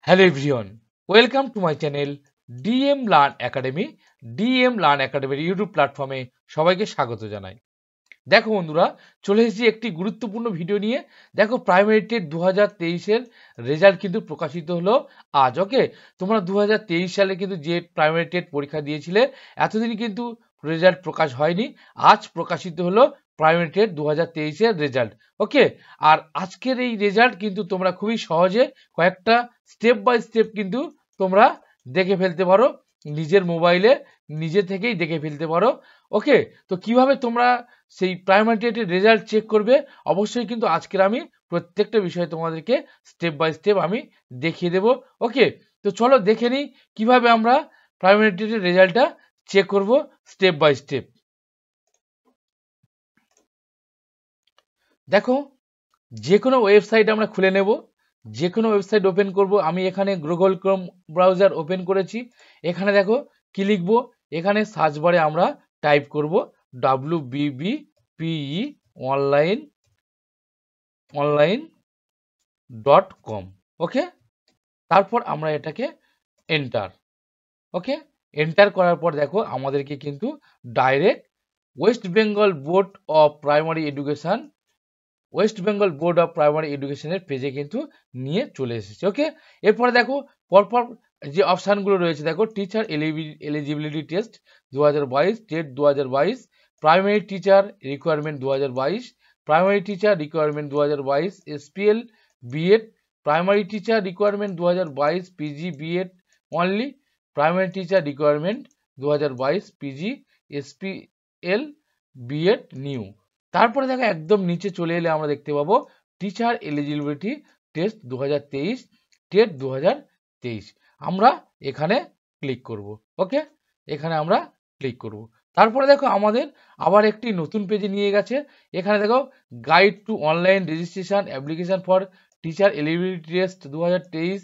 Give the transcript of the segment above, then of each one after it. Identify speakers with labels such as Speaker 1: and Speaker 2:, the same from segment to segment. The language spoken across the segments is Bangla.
Speaker 1: Hello everyone, welcome to my channel DM learn academy. DM learn একাডেমির ইউটিউব প্ল্যাটফর্মে সবাইকে স্বাগত জানাই। দেখো বন্ধুরা, চলে এসেছি একটি গুরুত্বপূর্ণ ভিডিও নিয়ে। দেখো, প্রাইমারি টেট 2023-এর রেজাল্ট কিন্তু প্রকাশিত হলো আজ। ওকে, তোমরা 2023 সালে কিন্তু যে প্রাইমারি টেট পরীক্ষা দিয়েছিলে, এতদিন কিন্তু রেজাল্ট প্রকাশ হয়নি। আজ প্রকাশিত হলো প্রাইমারি টেট 2023-এর রেজাল্ট। ওকে, আর আজকের এই রেজাল্ট কিন্তু তোমরা খুবই সহজে কয়েকটা স্টেপ বাই স্টেপ কিন্তু তোমরা দেখে ফেলতে পারো, নিজের মোবাইলে নিজে থেকেই দেখে ফেলতে পারো। ওকে, তো কিভাবে তোমরা সেই প্রাইমারি টেটের রেজাল্ট চেক করবে, অবশ্যই কিন্তু আজকের আমি প্রত্যেকটা বিষয়ে তোমাদেরকে স্টেপ বাই স্টেপ আমি দেখিয়ে দেব। ওকে, তো চলো দেখে নিই কিভাবে আমরা প্রাইমারি টেটের রেজাল্টটা চেক করব স্টেপ বাই স্টেপ। দেখো, যে কোনো ওয়েবসাইট আমরা খুলে নেব, যে কোনো ওয়েবসাইট ওপেন করব। আমি এখানে গুগল ক্রোম ব্রাউজার ওপেন করেছি। এখানে দেখো কি লিখবো, এখানে সার্চ বারে আমরা টাইপ করব WBBPE online.com। ওকে, তারপর আমরা এটাকে এন্টার। ওকে, এন্টার করার পর দেখো আমাদেরকে কিন্তু direct West Bengal board of primary এডুকেশনের পেজে কিন্তু নিয়ে চলে এসেছে। ওকে, এরপরে দেখো পরপর যে অপশানগুলো রয়েছে, দেখো teacher eligibility test 2022, TET 2022, primary teacher requirement 2022, primary teacher requirement 2022, SPL B Ed, primary teacher requirement 2022 PG B Ed only, primary teacher requirement 2022 PG SPL B Ed new. তারপরে দেখো একদম নিচে চলে এলে আমরা দেখতে পাবো টিচার এলিজিবিলিটি টেস্ট 2023, টেট 2023। আমরা এখানে ক্লিক করব। ওকে, এখানে আমরা ক্লিক করব। তারপরে দেখো আমাদের আবার একটি নতুন পেজে নিয়ে গেছে। এখানে দেখো guide to online registration application for teacher eligibility test 2023,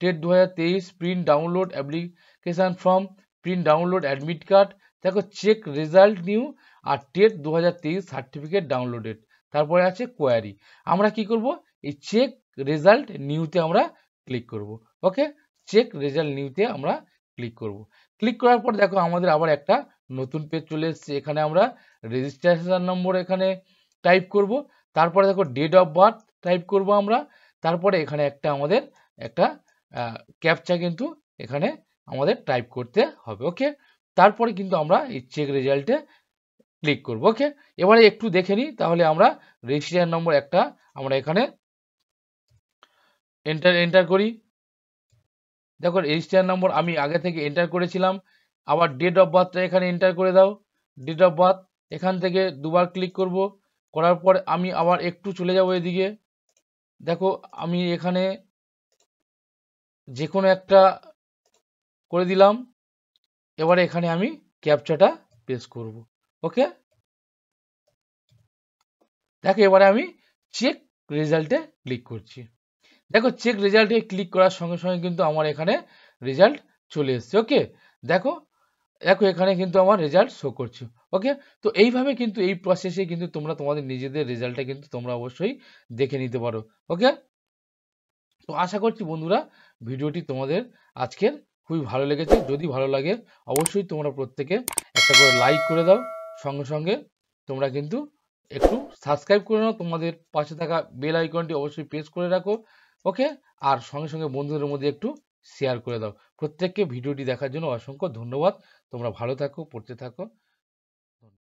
Speaker 1: TET 2023, print download application form, print download admit card. দেখো চেক রেজাল্ট নিউ আর টেট 2023 সার্টিফিকেট ডাউনলোডেড। তারপরে আছে কোয়ারি। আমরা কি করব, এই চেক রেজাল্ট নিউতে আমরা ক্লিক করব। ওকে, চেক রেজাল্ট নিউতে আমরা ক্লিক করব। ক্লিক করার পর দেখো আমাদের আবার একটা নতুন পেজ চলে এসেছে। এখানে আমরা রেজিস্ট্রেশন নম্বর এখানে টাইপ করব। তারপরে দেখো ডেট অফ বার্থ টাইপ করব আমরা। তারপরে এখানে আমাদের একটা ক্যাপচা কিন্তু এখানে আমাদের টাইপ করতে হবে। ওকে, তারপরে কিন্তু আমরা এই চেক রেজাল্টে ক্লিক করব। ওকে, এবারে একটু দেখে নিই, তাহলে আমরা রেজিস্ট্রেশন নম্বর একটা আমরা এখানে এন্টার করি। দেখো রেজিস্ট্রেশন নম্বর আমি আগে থেকে এন্টার করেছিলাম। আবার ডেট অফ বার্থটা এখানে এন্টার করে দাও। ডেট অফ বার্থ এখান থেকে দুবার ক্লিক করব। করার পর আমি আবার একটু চলে যাব এদিকে। দেখো আমি এখানে যে কোনো একটা করে দিলাম। এবারে এখানে আমি ক্যাপচাটা পেস্ট করব। ওকে, দেখো এবারে আমি চেক রেজাল্টে ক্লিক করছি। দেখো চেক রেজাল্টে ক্লিক করার সঙ্গে সঙ্গে কিন্তু আমার এখানে রেজাল্ট চলে এসছে। ওকে, দেখো দেখো এখানে কিন্তু আমার রেজাল্ট শো করছে। ওকে, তো এইভাবে কিন্তু এই প্রসেসে কিন্তু তোমরা তোমাদের নিজেদের রেজাল্টটা কিন্তু তোমরা অবশ্যই দেখে নিতে পারো। ওকে, তো আশা করছি বন্ধুরা ভিডিওটি তোমাদের আজকের খুবই ভালো লেগেছে। যদি ভালো লাগে অবশ্যই তোমরা প্রত্যেকে একটা করে লাইক করে দাও। সঙ্গে সঙ্গে তোমরা কিন্তু একটু সাবস্ক্রাইব করে নাও, তোমাদের পাশে থাকা বেল আইকনটি অবশ্যই প্রেস করে রাখো। ওকে, আর সঙ্গে সঙ্গে বন্ধুদের মধ্যে একটু শেয়ার করে দাও। প্রত্যেককে ভিডিওটি দেখার জন্য অসংখ্য ধন্যবাদ। তোমরা ভালো থাকো, পড়তে থাকো।